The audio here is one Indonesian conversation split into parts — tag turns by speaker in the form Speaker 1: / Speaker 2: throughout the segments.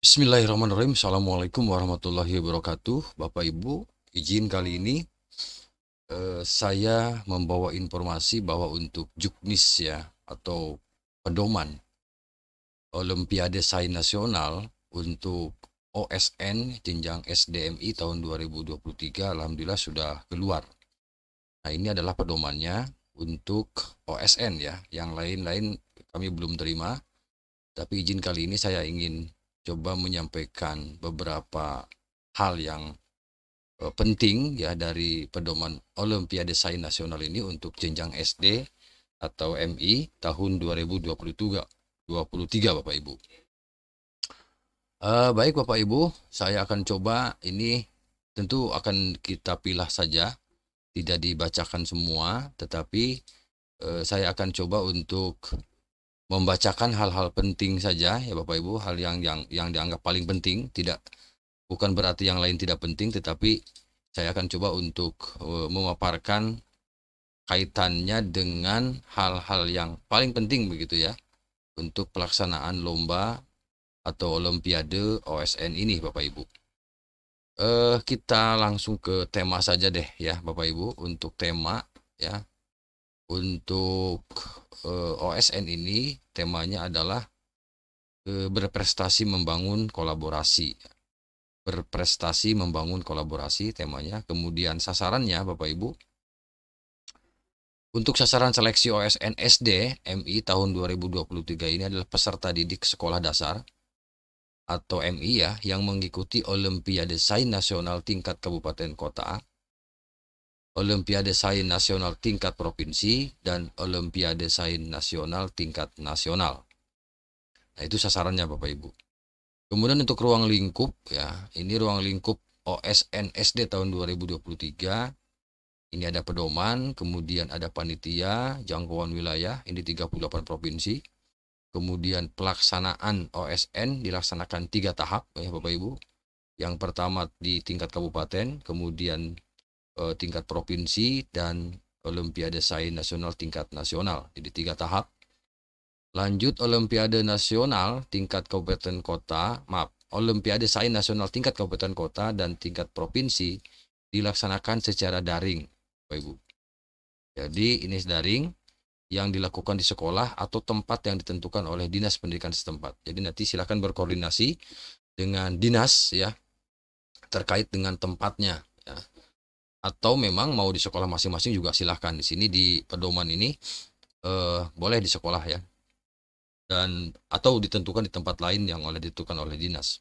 Speaker 1: Bismillahirrahmanirrahim. Assalamualaikum warahmatullahi wabarakatuh. Bapak Ibu, izin kali ini saya membawa informasi bahwa untuk Juknis ya, atau pedoman Olimpiade Sains Nasional untuk OSN jenjang SDMI tahun 2023 alhamdulillah sudah keluar. Nah, ini adalah pedomannya untuk OSN ya. Yang lain-lain kami belum terima. Tapi izin kali ini saya ingin coba menyampaikan beberapa hal yang penting ya dari pedoman Olimpiade Sains Nasional ini untuk jenjang SD atau MI tahun 2023 Bapak Ibu. Baik Bapak Ibu, saya akan coba ini, tentu akan kita pilah saja, tidak dibacakan semua, tetapi saya akan coba untuk membacakan hal-hal penting saja ya Bapak Ibu, hal yang dianggap paling penting, bukan berarti yang lain tidak penting, tetapi saya akan coba untuk memaparkan kaitannya dengan hal-hal yang paling penting begitu ya untuk pelaksanaan lomba atau Olimpiade OSN ini Bapak Ibu. Kita langsung ke tema saja deh ya Bapak Ibu. Untuk tema ya, untuk OSN ini temanya adalah berprestasi membangun kolaborasi. Berprestasi membangun kolaborasi temanya. Kemudian sasarannya Bapak Ibu, untuk sasaran seleksi OSN SD MI tahun 2023 ini adalah peserta didik sekolah dasar atau MI ya, yang mengikuti Olimpiade Sains Nasional tingkat kabupaten kota, Olimpiade Sains Nasional tingkat provinsi, dan Olimpiade Sains Nasional tingkat nasional. Nah, itu sasarannya Bapak Ibu. Kemudian untuk ruang lingkup ya, ini ruang lingkup OSN SD tahun 2023. Ini ada pedoman, kemudian ada panitia, jangkauan wilayah, ini 38 provinsi. Kemudian pelaksanaan OSN dilaksanakan 3 tahap ya Bapak Ibu. Yang pertama di tingkat kabupaten, kemudian tingkat provinsi, dan Olimpiade Sains Nasional tingkat nasional. Jadi 3 tahap. Lanjut Olimpiade Nasional tingkat kabupaten kota, Olimpiade Sains Nasional tingkat kabupaten kota dan tingkat provinsi dilaksanakan secara daring, Bapak Ibu. Jadi ini daring yang dilakukan di sekolah atau tempat yang ditentukan oleh dinas pendidikan setempat. Jadi nanti silakan berkoordinasi dengan dinas ya terkait dengan tempatnya ya. Atau memang mau di sekolah masing-masing juga silahkan. Di sini di pedoman ini boleh di sekolah ya, dan atau ditentukan di tempat lain yang ditentukan oleh dinas.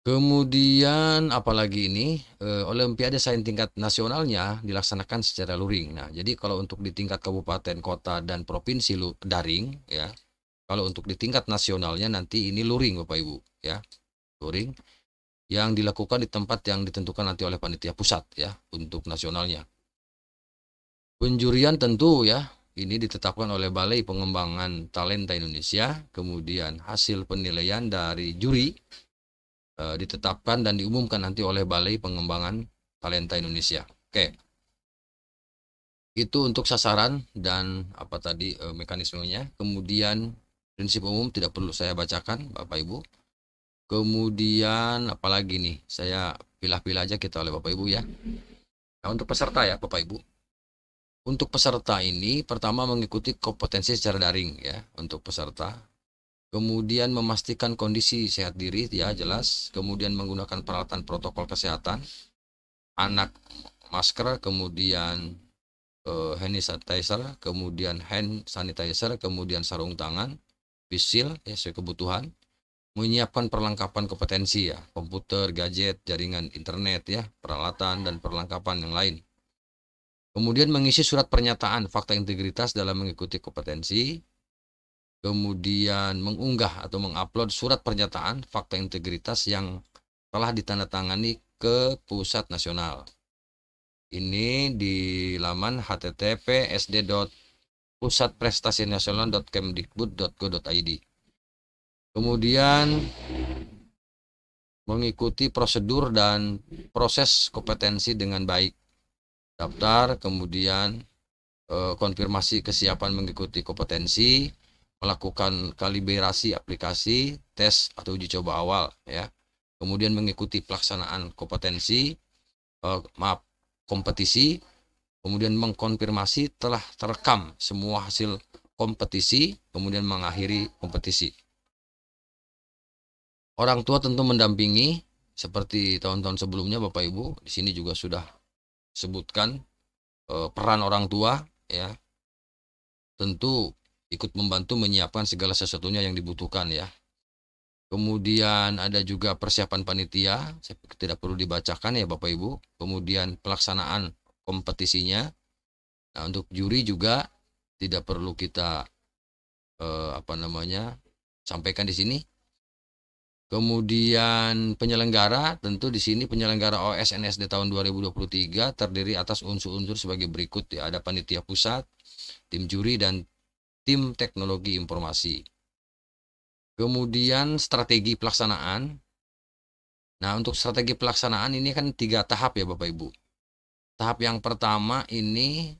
Speaker 1: Kemudian apalagi ini Olimpiade Sains tingkat nasionalnya dilaksanakan secara luring. Nah, jadi kalau untuk di tingkat kabupaten, kota, dan provinsi daring ya. Kalau untuk di tingkat nasionalnya nanti ini luring Bapak Ibu ya. Luring yang dilakukan di tempat yang ditentukan nanti oleh panitia pusat ya untuk nasionalnya. Penjurian tentu ya, ini ditetapkan oleh Balai Pengembangan Talenta Indonesia. Kemudian hasil penilaian dari juri ditetapkan dan diumumkan nanti oleh Balai Pengembangan Talenta Indonesia. Oke. Itu untuk sasaran dan apa tadi mekanismenya. Kemudian prinsip umum tidak perlu saya bacakan Bapak Ibu. Kemudian apalagi nih, saya pilah-pilah aja kita oleh Bapak Ibu ya. Nah, untuk peserta ya Bapak Ibu. Untuk peserta ini pertama mengikuti kompetensi secara daring ya untuk peserta. Kemudian memastikan kondisi sehat diri ya jelas. Kemudian menggunakan peralatan protokol kesehatan, masker, kemudian hand sanitizer, kemudian hand sanitizer, kemudian sarung tangan, face shield ya sesuai kebutuhan. Menyiapkan perlengkapan kompetensi ya, komputer, gadget, jaringan internet ya, peralatan dan perlengkapan yang lain. Kemudian mengisi surat pernyataan fakta integritas dalam mengikuti kompetensi. Kemudian mengunggah atau mengupload surat pernyataan fakta integritas yang telah ditandatangani ke pusat nasional. Ini di laman http://pusatprestasiNasional.kemdikbud.go.id. Kemudian mengikuti prosedur dan proses kompetensi dengan baik. Daftar, kemudian konfirmasi kesiapan mengikuti kompetensi, melakukan kalibrasi aplikasi, tes atau uji coba awal ya. Kemudian mengikuti pelaksanaan kompetisi, kemudian mengkonfirmasi telah terekam semua hasil kompetisi, kemudian mengakhiri kompetisi. Orang tua tentu mendampingi seperti tahun-tahun sebelumnya Bapak Ibu. Di sini juga sudah sebutkan peran orang tua ya. Tentu ikut membantu menyiapkan segala sesuatunya yang dibutuhkan ya. Kemudian ada juga persiapan panitia, tidak perlu dibacakan ya Bapak Ibu. Kemudian pelaksanaan kompetisinya. Nah, untuk juri juga tidak perlu kita sampaikan di sini. Kemudian penyelenggara, tentu di sini penyelenggara OSNSD tahun 2023 terdiri atas unsur-unsur sebagai berikut ya. Ada panitia pusat, tim juri, dan tim teknologi informasi. Kemudian strategi pelaksanaan. Nah, untuk strategi pelaksanaan ini kan 3 tahap ya Bapak Ibu. Tahap yang pertama ini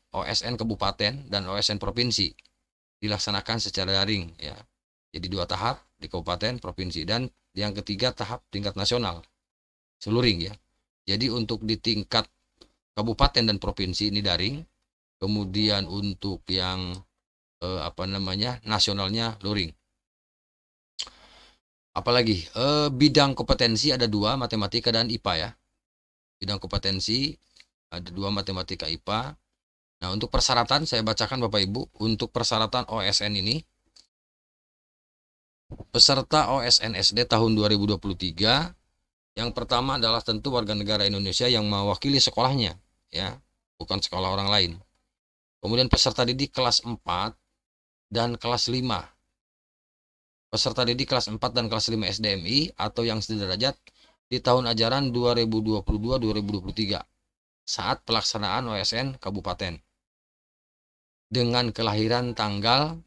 Speaker 1: OSN kabupaten dan OSN provinsi dilaksanakan secara daring ya. Jadi 2 tahap di kabupaten, provinsi, dan yang ketiga tahap tingkat nasional, seluring ya. Jadi untuk di tingkat kabupaten dan provinsi ini daring, kemudian untuk yang nasionalnya luring. Apalagi bidang kompetensi ada 2, matematika dan IPA ya. Bidang kompetensi ada 2, matematika, IPA. Nah, untuk persyaratan saya bacakan Bapak Ibu. Untuk persyaratan OSN ini, peserta OSN SD tahun 2023 yang pertama adalah tentu warga negara Indonesia yang mewakili sekolahnya ya, bukan sekolah orang lain. Kemudian peserta didik kelas 4 dan kelas 5. Peserta didik kelas 4 dan kelas 5 SDMI atau yang sederajat di tahun ajaran 2022-2023 saat pelaksanaan OSN kabupaten dengan kelahiran tanggal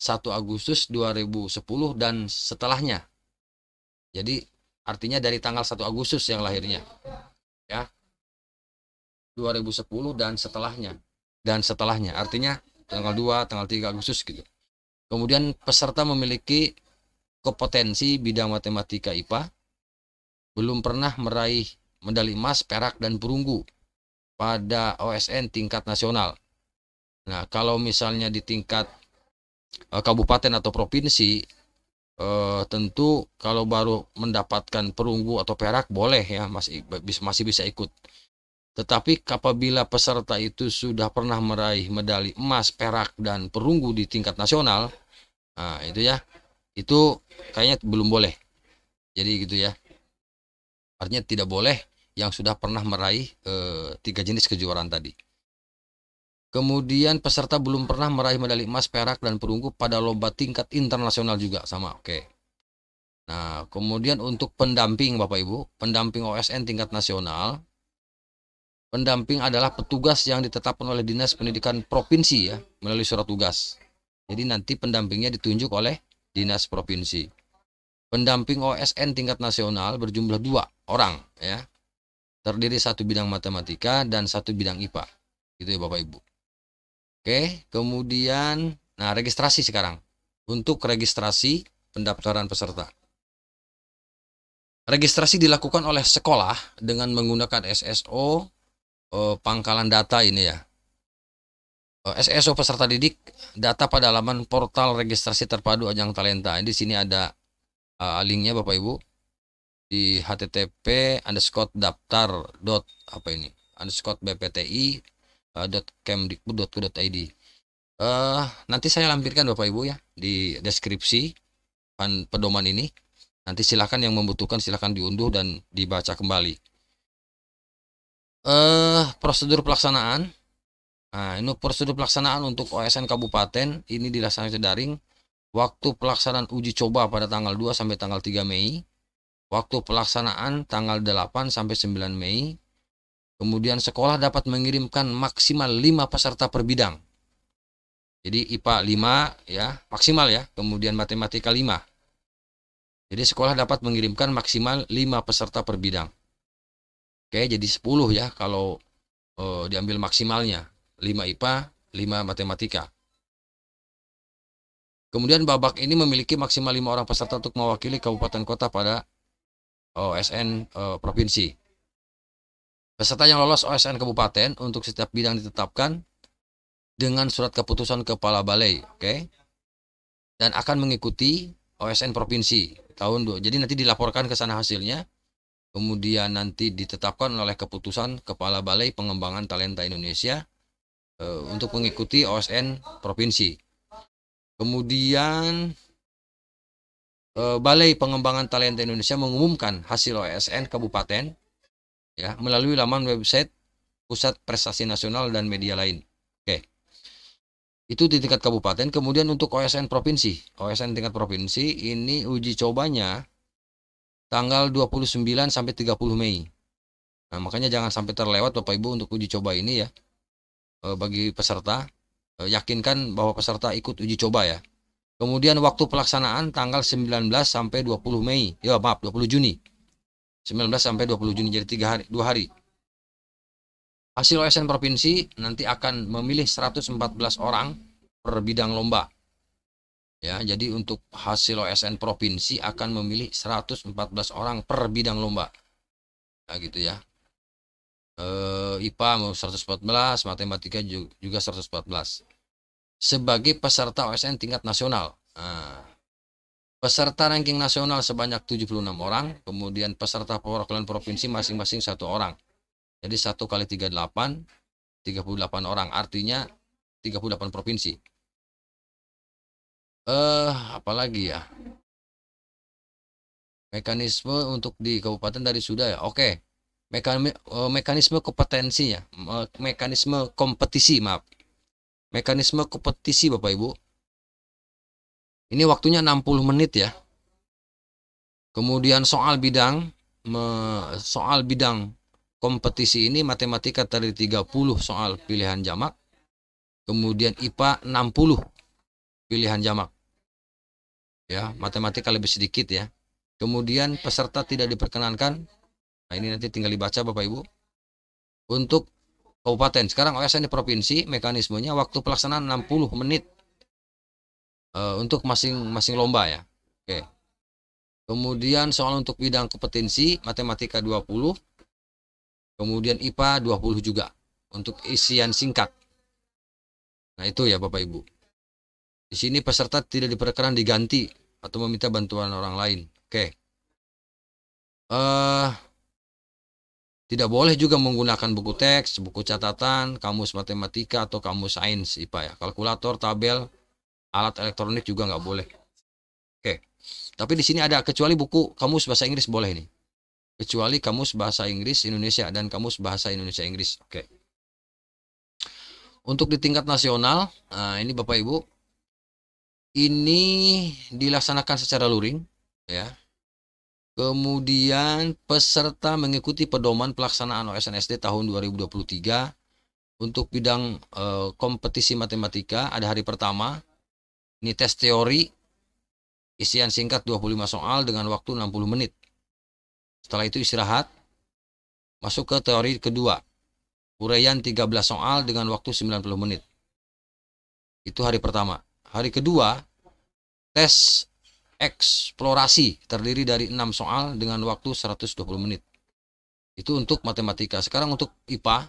Speaker 1: 1 Agustus 2010 dan setelahnya. Jadi artinya dari tanggal 1 Agustus yang lahirnya ya, 2010 dan setelahnya artinya tanggal 2, tanggal 3 Agustus gitu. Kemudian peserta memiliki kompetensi bidang matematika IPA, belum pernah meraih medali emas, perak, dan perunggu pada OSN tingkat nasional. Nah, kalau misalnya di tingkat kabupaten atau provinsi, tentu kalau baru mendapatkan perunggu atau perak boleh ya, masih bisa ikut. Tetapi apabila peserta itu sudah pernah meraih medali emas, perak, dan perunggu di tingkat nasional, nah itu ya, itu kayaknya belum boleh. Jadi gitu ya. Artinya tidak boleh yang sudah pernah meraih 3 jenis kejuaraan tadi. Kemudian peserta belum pernah meraih medali emas, perak, dan perunggu pada lomba tingkat internasional juga sama. Oke. Nah, kemudian untuk pendamping Bapak Ibu, pendamping OSN tingkat nasional, pendamping adalah petugas yang ditetapkan oleh Dinas Pendidikan Provinsi ya, melalui surat tugas. Jadi nanti pendampingnya ditunjuk oleh Dinas Provinsi. Pendamping OSN tingkat nasional berjumlah 2 orang ya. Terdiri 1 bidang matematika dan 1 bidang IPA. Gitu ya Bapak Ibu. Oke, kemudian registrasi sekarang. Untuk registrasi pendaftaran peserta. Registrasi dilakukan oleh sekolah dengan menggunakan SSO pangkalan data ini ya. SSO peserta didik, data pada halaman portal registrasi terpadu Ajang Talenta. Di sini ada linknya Bapak Ibu di http://daftar.bpti.kemdikbud.go.id. Nanti saya lampirkan Bapak Ibu ya di deskripsi pedoman ini. Nanti silakan yang membutuhkan silakan diunduh dan dibaca kembali. Prosedur pelaksanaan. Nah, ini prosedur pelaksanaan untuk OSN kabupaten ini dilaksanakan daring. Waktu pelaksanaan uji coba pada tanggal 2 sampai tanggal 3 Mei. Waktu pelaksanaan tanggal 8 sampai 9 Mei. Kemudian sekolah dapat mengirimkan maksimal 5 peserta per bidang. Jadi IPA 5 ya, maksimal ya. Kemudian matematika 5. Jadi sekolah dapat mengirimkan maksimal 5 peserta per bidang. Oke, jadi 10 ya kalau diambil maksimalnya. 5 IPA, 5 matematika. Kemudian babak ini memiliki maksimal 5 orang peserta untuk mewakili kabupaten kota pada OSN provinsi. Peserta yang lolos OSN kabupaten untuk setiap bidang ditetapkan dengan surat keputusan kepala balai, oke? Dan akan mengikuti OSN provinsi jadi nanti dilaporkan ke sana hasilnya, kemudian nanti ditetapkan oleh keputusan kepala balai pengembangan talenta Indonesia untuk mengikuti OSN provinsi. Kemudian Balai Pengembangan Talenta Indonesia mengumumkan hasil OSN kabupaten ya melalui laman website Pusat Prestasi Nasional dan media lain. Oke. Itu di tingkat kabupaten. Kemudian untuk OSN provinsi. OSN tingkat provinsi ini uji cobanya tanggal 29 sampai 30 Mei. Nah, makanya jangan sampai terlewat Bapak Ibu untuk uji coba ini ya. Bagi peserta, yakinkan bahwa peserta ikut uji coba ya. Kemudian waktu pelaksanaan tanggal 19 sampai 20 Mei. Ya, maaf, 20 Juni. 19 sampai 20 Juni, jadi 2 hari. Hasil OSN provinsi nanti akan memilih 114 orang per bidang lomba. Ya, jadi untuk hasil OSN provinsi akan memilih 114 orang per bidang lomba. Nah, gitu ya. IPA mau 114, matematika juga 114. Sebagai peserta OSN tingkat nasional. Nah, peserta ranking nasional sebanyak 76 orang, kemudian peserta perwakilan provinsi masing-masing 1 orang. Jadi 1 kali 38, 38 orang, artinya 38 provinsi. Apalagi ya? Mekanisme untuk di kabupaten dari sudah ya. Oke. Mekanisme kompetensinya, mekanisme kompetisi, maaf. Mekanisme kompetisi Bapak Ibu. Ini waktunya 60 menit ya. Kemudian soal bidang kompetisi ini matematika tadi 30 soal pilihan jamak. Kemudian IPA 60 pilihan jamak. Ya, matematika lebih sedikit ya. Kemudian peserta tidak diperkenankan. Nah, ini nanti tinggal dibaca Bapak Ibu. Untuk kabupaten, sekarang OSN di provinsi, mekanismenya waktu pelaksanaan 60 menit untuk masing-masing lomba ya. Oke. Kemudian soal untuk bidang kompetensi, matematika 20, kemudian IPA 20 juga untuk isian singkat. Nah, itu ya Bapak Ibu. Di sini peserta tidak diperkenan diganti atau meminta bantuan orang lain. Oke. Tidak boleh juga menggunakan buku teks, buku catatan, kamus matematika atau kamus sains IPA ya. Kalkulator, tabel, alat elektronik juga nggak boleh. Oke. Tapi di sini ada kecuali buku kamus bahasa Inggris boleh nih. Kecuali kamus bahasa Inggris Indonesia dan kamus bahasa Indonesia Inggris. Oke. Untuk di tingkat nasional, nah ini Bapak Ibu, ini dilaksanakan secara luring ya. Kemudian peserta mengikuti pedoman pelaksanaan OSN SD tahun 2023 untuk bidang kompetisi matematika. Ada hari pertama, ini tes teori, isian singkat 25 soal dengan waktu 60 menit. Setelah itu istirahat, masuk ke teori kedua, uraian 13 soal dengan waktu 90 menit. Itu hari pertama. Hari kedua, tes eksplorasi terdiri dari 6 soal dengan waktu 120 menit. Itu untuk matematika. Sekarang untuk IPA,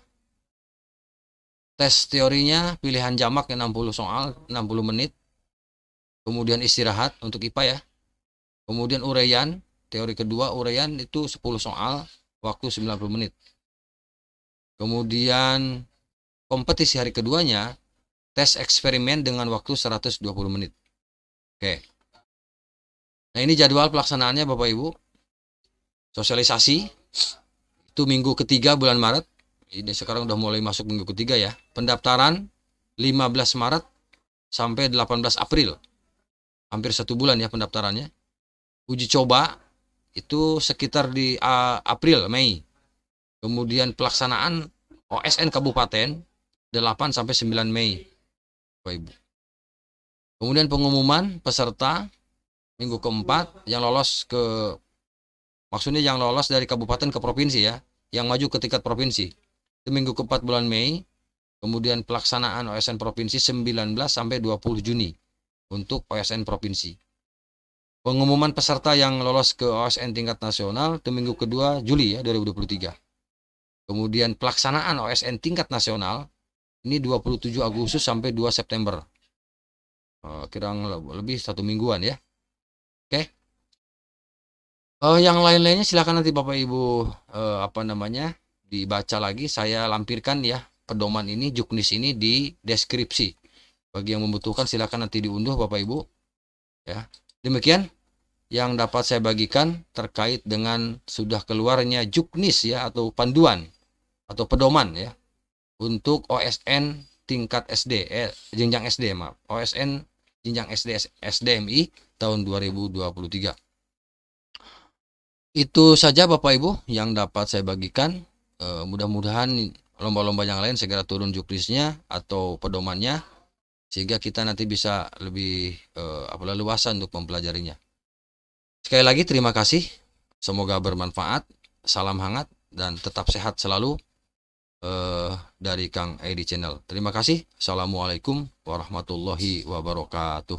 Speaker 1: tes teorinya pilihan jamak 60 soal, 60 menit. Kemudian istirahat untuk IPA ya. Kemudian uraian, teori kedua uraian itu 10 soal, waktu 90 menit. Kemudian kompetisi hari keduanya, tes eksperimen dengan waktu 120 menit. Oke. Nah, ini jadwal pelaksanaannya Bapak Ibu. Sosialisasi itu minggu ketiga bulan Maret. Ini sekarang udah mulai masuk minggu ketiga ya. Pendaftaran 15 Maret sampai 18 April. Hampir 1 bulan ya pendaftarannya. Uji coba itu sekitar di April, Mei. Kemudian pelaksanaan OSN Kabupaten 8 sampai 9 Mei. Bapak Ibu. Kemudian pengumuman peserta minggu keempat yang lolos maksudnya yang lolos dari kabupaten ke provinsi ya, yang maju ke tingkat provinsi. Itu minggu keempat bulan Mei. Kemudian pelaksanaan OSN Provinsi 19 sampai 20 Juni untuk OSN Provinsi. Pengumuman peserta yang lolos ke OSN tingkat nasional di minggu kedua Juli ya 2023. Kemudian pelaksanaan OSN tingkat nasional ini 27 Agustus sampai 2 September. Kurang lebih 1 mingguan ya. Oke. Yang lain-lainnya silakan nanti Bapak Ibu dibaca lagi. Saya lampirkan ya pedoman ini, juknis ini di deskripsi. Bagi yang membutuhkan silakan nanti diunduh Bapak Ibu. Ya. Demikian yang dapat saya bagikan terkait dengan sudah keluarnya juknis ya atau panduan atau pedoman ya untuk OSN tingkat SD jenjang SD maaf. OSN jenjang SD SDMI tahun 2023. Itu saja Bapak Ibu yang dapat saya bagikan. Mudah-mudahan lomba-lomba yang lain segera turun juknisnya atau pedomannya sehingga kita nanti bisa lebih leluasa untuk mempelajarinya. Sekali lagi terima kasih. Semoga bermanfaat. Salam hangat dan tetap sehat selalu dari Kang Edi Channel. Terima kasih. Assalamualaikum warahmatullahi wabarakatuh.